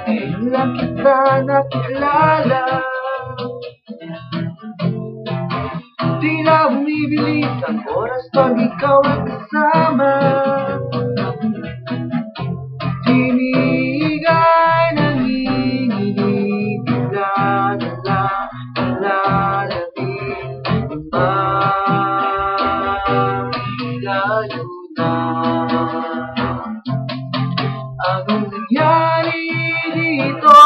Ngayon lang kita nakilala. Di na bumibilis ang oras pag ikaw ay kasama. Tinigay nanginginig, bigla-dala, lalamig, layo na. Anong nangyari dito?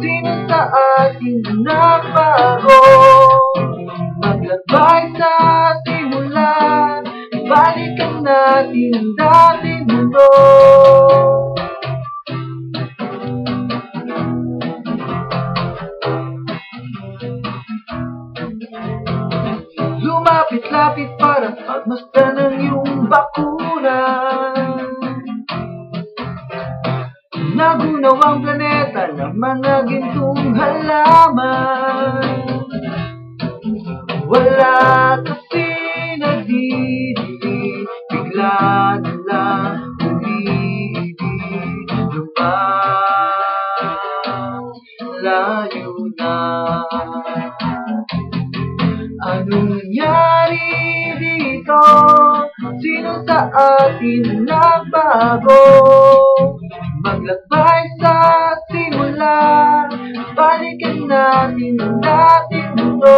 Sino sa ating nagbago? Maglakbay sa simula, balikan natin ang dating mundo. Lumapit-lapit para pagmasdan ng iyong bakuna. Nagunawang planeta ng mga gintong halaman. Wala kasi nagdidilig, bigla na lang umiibig, layo na. Anong nangyari dito? Sino sa atin nagbago? Maglakbay sa simula, balikan natin ang dating mundo.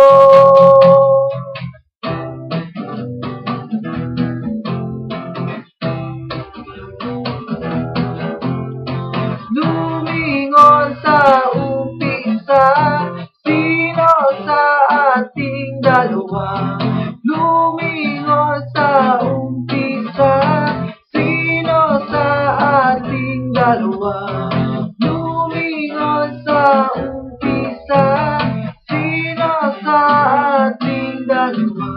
Lumingon sa umpisa, sino sa ating dalawa? Lumingon sa umpisa, sino sa ating dalawa? Lumingon sa umpisa, sino sa ating dalawa?